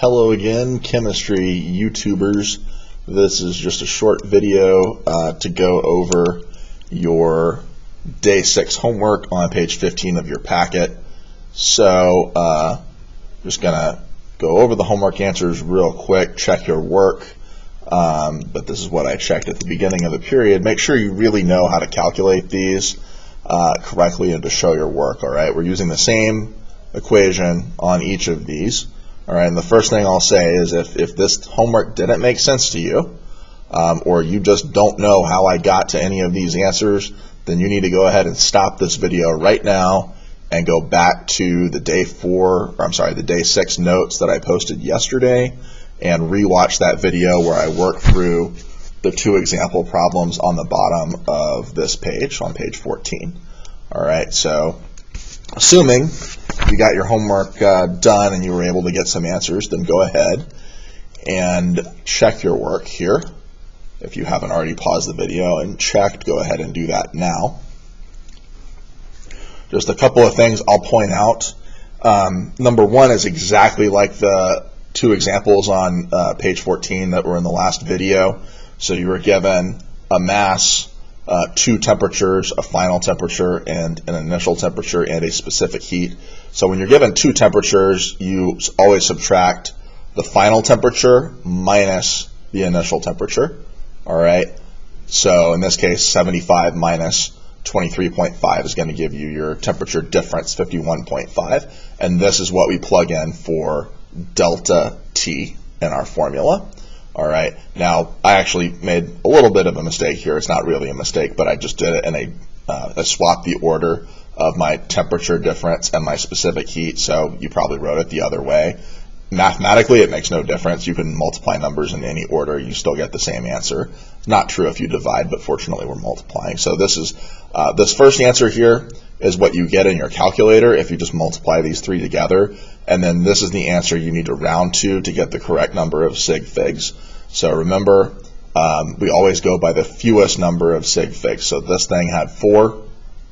Hello again, chemistry YouTubers. This is just a short video to go over your day 6 homework on page 15 of your packet. So just gonna go over the homework answers real quick, check your work, but this is what I checked at the beginning of the period. Make sure you really know how to calculate these correctly and to show your work. Alright, we're using the same equation on each of these. Alright, and the first thing I'll say is if this homework didn't make sense to you, or you just don't know how I got to any of these answers, then you need to go ahead and stop this video right now and go back to the day 6 notes that I posted yesterday and rewatch that video where I worked through the 2 example problems on the bottom of this page, on page 14. Alright, so assuming you got your homework done and you were able to get some answers, then go ahead and check your work here. If you haven't already paused the video and checked, go ahead and do that now. Just a couple of things I'll point out. Number 1 is exactly like the 2 examples on page 14 that were in the last video. So you were given a mass, 2 temperatures, a final temperature and an initial temperature, and a specific heat. So when you're given 2 temperatures, you always subtract the final temperature minus the initial temperature. Alright, so in this case 75 minus 23.5 is going to give you your temperature difference, 51.5, and this is what we plug in for delta T in our formula. Alright, now I actually made a little bit of a mistake here. It's not really a mistake, but I just did it in I swapped the order of my temperature difference and my specific heat, so you probably wrote it the other way. Mathematically, it makes no difference. You can multiply numbers in any order. You still get the same answer. Not true if you divide, but fortunately we're multiplying. So this is this first answer here is what you get in your calculator if you just multiply these 3 together. And then this is the answer you need to round to get the correct number of sig figs. So remember, we always go by the fewest number of sig figs. So this thing had 4,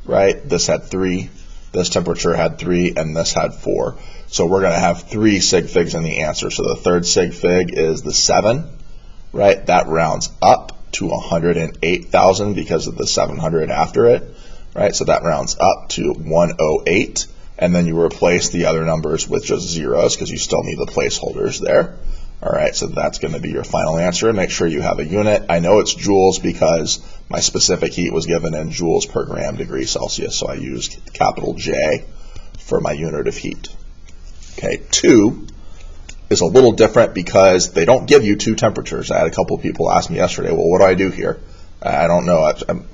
right? This had 3. This temperature had 3, and this had 4. So we're going to have 3 sig figs in the answer. So the third sig fig is the 7, right? That rounds up to 108,000 because of the 700 after it, right? So that rounds up to 108, and then you replace the other numbers with just zeros because you still need the placeholders there. All right, so that's going to be your final answer. Make sure you have a unit. I know it's joules because my specific heat was given in joules per gram degree Celsius, so I used capital J for my unit of heat. Okay, 2 is a little different because they don't give you 2 temperatures. I had a couple of people ask me yesterday, well, what do I do here? I don't know.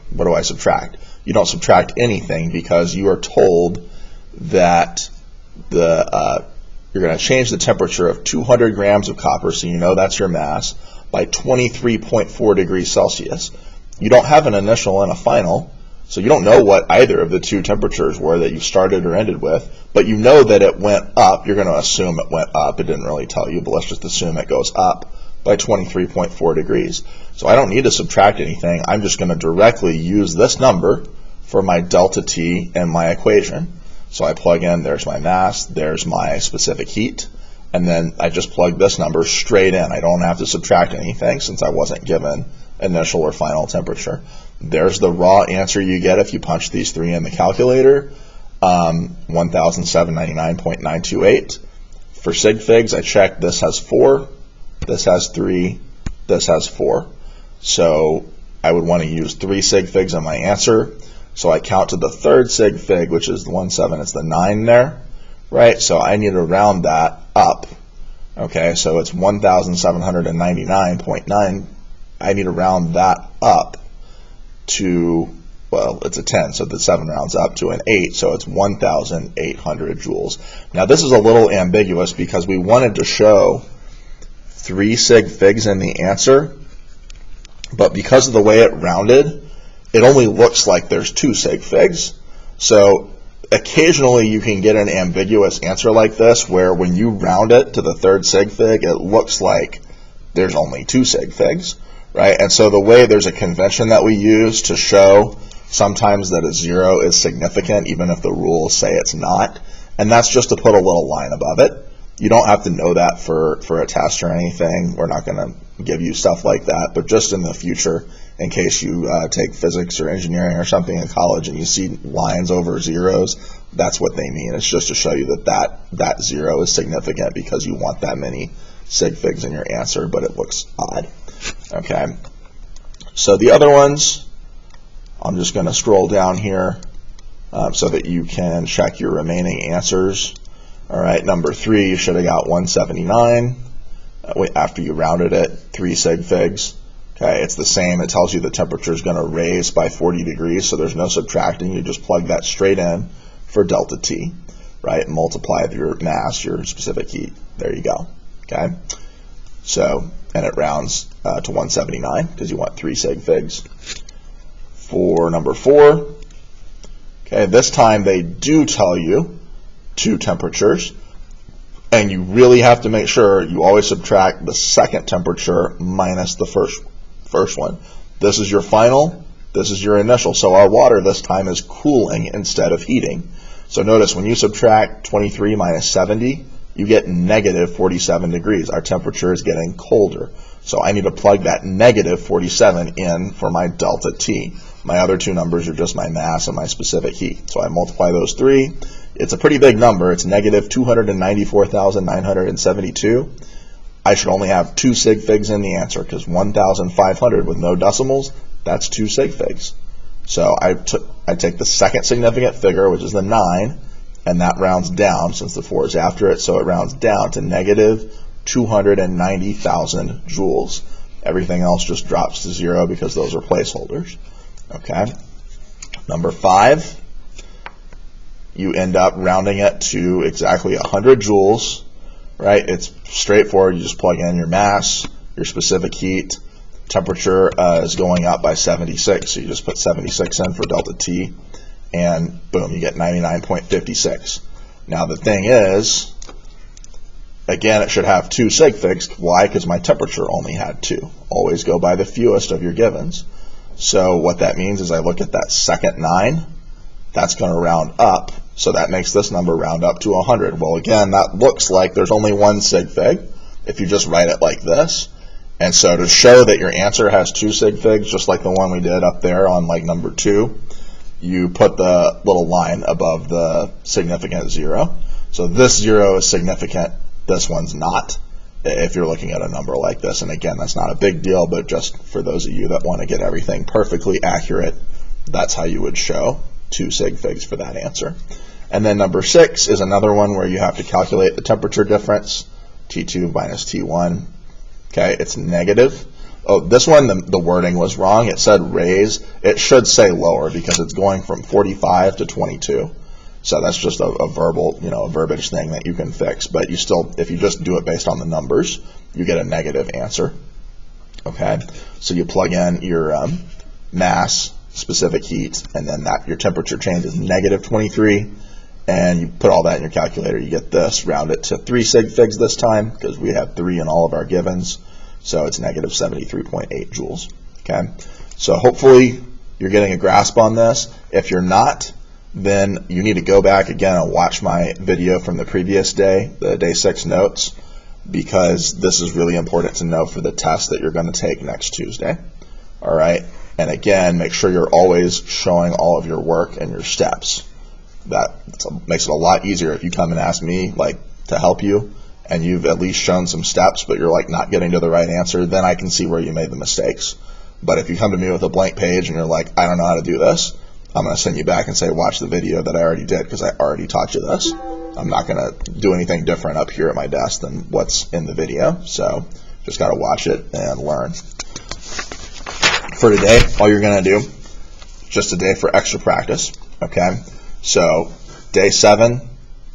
What do I subtract? You don't subtract anything because you are told that you're going to change the temperature of 200 grams of copper, so you know that's your mass, by 23.4 degrees Celsius. You don't have an initial and a final, so you don't know what either of the 2 temperatures were that you started or ended with, but you know that it went up. You're going to assume it went up. It didn't really tell you, but let's just assume it goes up by 23.4 degrees. So I don't need to subtract anything. I'm just going to directly use this number for my delta T in my equation. So I plug in, there's my mass, there's my specific heat, and then I just plug this number straight in. I don't have to subtract anything since I wasn't given initial or final temperature. There's the raw answer you get if you punch these 3 in the calculator, 1,799.928. For sig figs, I checked this has 4, this has 3, this has 4. So I would want to use 3 sig figs in my answer. So I count to the third sig fig, which is the 17, it's the 9 there, right? So I need to round that up. Okay, so it's 1,799.9. I need to round that up to, well, it's a 10, so the 7 rounds up to an 8, so it's 1,800 joules. Now this is a little ambiguous because we wanted to show 3 sig figs in the answer, but because of the way it rounded, it only looks like there's 2 sig figs. So occasionally you can get an ambiguous answer like this where when you round it to the third sig fig, it looks like there's only 2 sig figs, right? And so the way there's a convention that we use to show sometimes that a 0 is significant even if the rules say it's not, and that's just to put a little line above it. You don't have to know that for a test or anything. We're not going to give you stuff like that, but just in the future, in case you take physics or engineering or something in college and you see lines over zeros, that's what they mean. It's just to show you that zero is significant because you want that many sig figs in your answer, but it looks odd. Okay. So the other ones, I'm just going to scroll down here so that you can check your remaining answers. All right, number 3, you should have got 179 after you rounded it, 3 sig figs. Okay, it's the same. It tells you the temperature is going to raise by 40 degrees, so there's no subtracting. You just plug that straight in for delta T, right? Multiply your mass, your specific heat. There you go. Okay, so, and it rounds to 179 because you want 3 sig figs. For number 4, okay, this time they do tell you 2 temperatures, and you really have to make sure you always subtract the second temperature minus the first one. This is your final, this is your initial. So our water this time is cooling instead of heating. So notice when you subtract 23 minus 70, you get negative 47 degrees. Our temperature is getting colder. So I need to plug that negative 47 in for my delta T. My other 2 numbers are just my mass and my specific heat. So I multiply those 3. It's a pretty big number. It's negative 294,972. I should only have 2 sig figs in the answer because 1,500 with no decimals, that's 2 sig figs. So I take the second significant figure, which is the 9, and that rounds down since the 4 is after it, so it rounds down to negative 290,000 joules. Everything else just drops to 0 because those are placeholders. Okay. Number 5, you end up rounding it to exactly 100 joules, right? It's straightforward. You just plug in your mass, your specific heat. Temperature is going up by 76, so you just put 76 in for delta T, and boom, you get 99.56. Now the thing is, again, it should have 2 sig figs. Why? Because my temperature only had 2. Always go by the fewest of your givens. So what that means is I look at that second 9, that's going to round up, so that makes this number round up to 100. Well, again, that looks like there's only 1 sig fig if you just write it like this. And so to show that your answer has 2 sig figs, just like the one we did up there on like number 2, you put the little line above the significant 0. So this 0 is significant, this one's not, if you're looking at a number like this. And again, that's not a big deal, but just for those of you that want to get everything perfectly accurate, that's how you would show 2 sig figs for that answer. And then number 6 is another one where you have to calculate the temperature difference, T2 minus T1. Okay, it's negative. Oh, this one, the wording was wrong. It said raise. It should say lower because it's going from 45 to 22. So that's just a verbal, a verbiage thing that you can fix. But you still, if you just do it based on the numbers, you get a negative answer. Okay, so you plug in your mass, specific heat, and then your temperature change is negative 23. And you put all that in your calculator, you get this, round it to 3 sig figs this time, because we have 3 in all of our givens, so it's negative 73.8 joules. Okay, so hopefully you're getting a grasp on this. If you're not, then you need to go back again and watch my video from the previous day, the day 6 notes, because this is really important to know for the test that you're going to take next Tuesday. All right, and again, make sure you're always showing all of your work and your steps. That makes it a lot easier if you come and ask me to help you and you've at least shown some steps but you're not getting to the right answer, then I can see where you made the mistakes. But if you come to me with a blank page and you're like, I don't know how to do this, I'm going to send you back and say watch the video that I already did because I already taught you this. I'm not going to do anything different up here at my desk than what's in the video, so just got to watch it and learn. For today, all you're going to do, just a day for extra practice, okay? So day 7,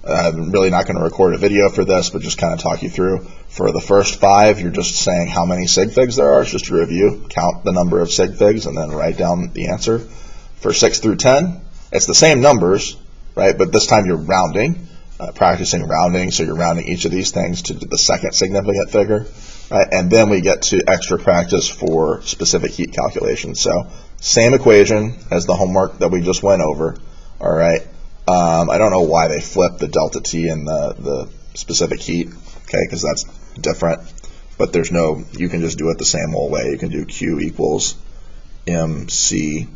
I'm really not going to record a video for this, but just kind of talk you through. For the first 5, you're just saying how many sig figs there are. It's just a review. Count the number of sig figs and then write down the answer. For 6 through 10, it's the same numbers, right? But this time you're rounding, practicing rounding. So you're rounding each of these things to the second significant figure, right? And then we get to extra practice for specific heat calculations. So same equation as the homework that we just went over. All right. I don't know why they flipped the delta T and the specific heat, okay, because that's different. But there's no, you can just do it the same old way. You can do Q equals MC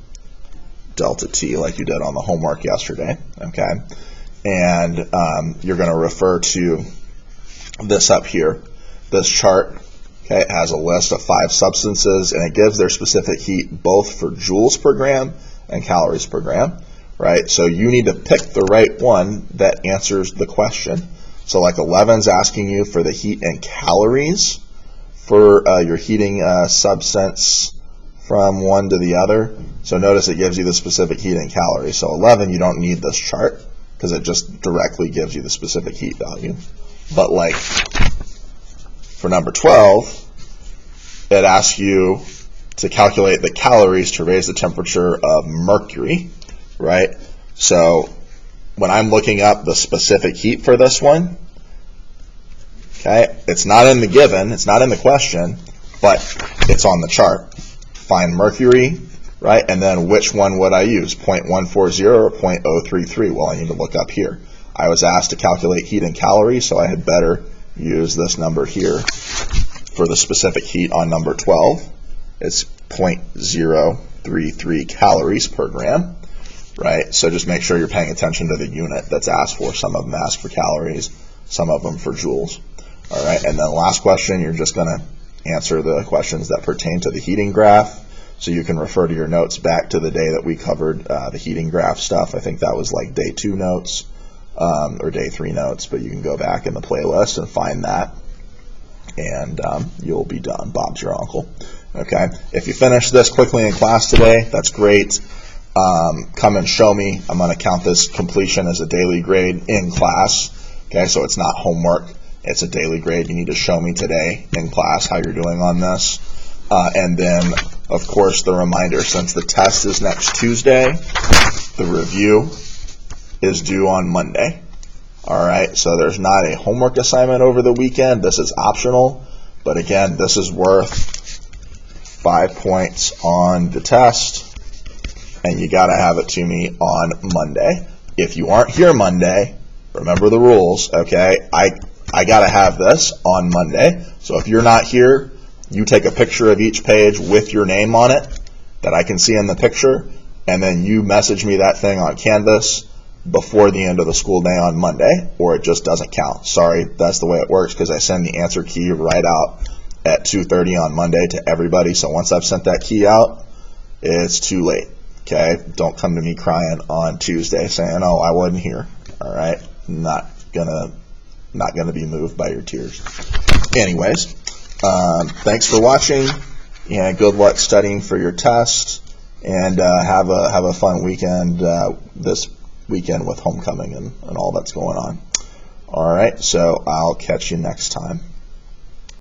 delta T like you did on the homework yesterday, okay? And you're going to refer to this up here. This chart, okay, it has a list of 5 substances, and it gives their specific heat both for joules per gram and calories per gram, right? So you need to pick the right one that answers the question. So like 11's asking you for the heat in calories for your heating substance from one to the other. So notice it gives you the specific heat in calories. So 11, you don't need this chart because it just directly gives you the specific heat value. But like for number 12, it asks you to calculate the calories to raise the temperature of mercury, right? So when I'm looking up the specific heat for this one, okay, it's not in the given, it's not in the question, but it's on the chart. Find mercury, right? And then which one would I use, 0.140 or 0.033? Well, I need to look up here. I was asked to calculate heat in calories, so I had better use this number here for the specific heat on number 12. It's 0.033 calories per gram, right? So just make sure you're paying attention to the unit that's asked for. Some of them ask for calories, some of them for joules. All right, and then last question, you're just going to answer the questions that pertain to the heating graph. So you can refer to your notes back to the day that we covered the heating graph stuff. I think that was like day 2 notes or day 3 notes, but you can go back in the playlist and find that, and you'll be done. Bob's your uncle. Okay, if you finish this quickly in class today, that's great. Come and show me. I'm going to count this completion as a daily grade in class. Okay, so it's not homework. It's a daily grade. You need to show me today in class how you're doing on this. And then, of course, the reminder, since the test is next Tuesday, the review is due on Monday. All right, so there's not a homework assignment over the weekend. This is optional. But again, this is worth 5 points on the test. And you got to have it to me on Monday. If you aren't here Monday, remember the rules, okay? I got to have this on Monday. So if you're not here, you take a picture of each page with your name on it that I can see in the picture, and then you message me that thing on Canvas before the end of the school day on Monday, or it just doesn't count. Sorry, that's the way it works because I send the answer key right out at 2:30 on Monday to everybody. So once I've sent that key out, it's too late. Okay, don't come to me crying on Tuesday saying, "Oh, I wasn't here." All right, not gonna be moved by your tears. Anyways, thanks for watching, and good luck studying for your test. And have a fun weekend this weekend with homecoming and all that's going on. All right, so I'll catch you next time.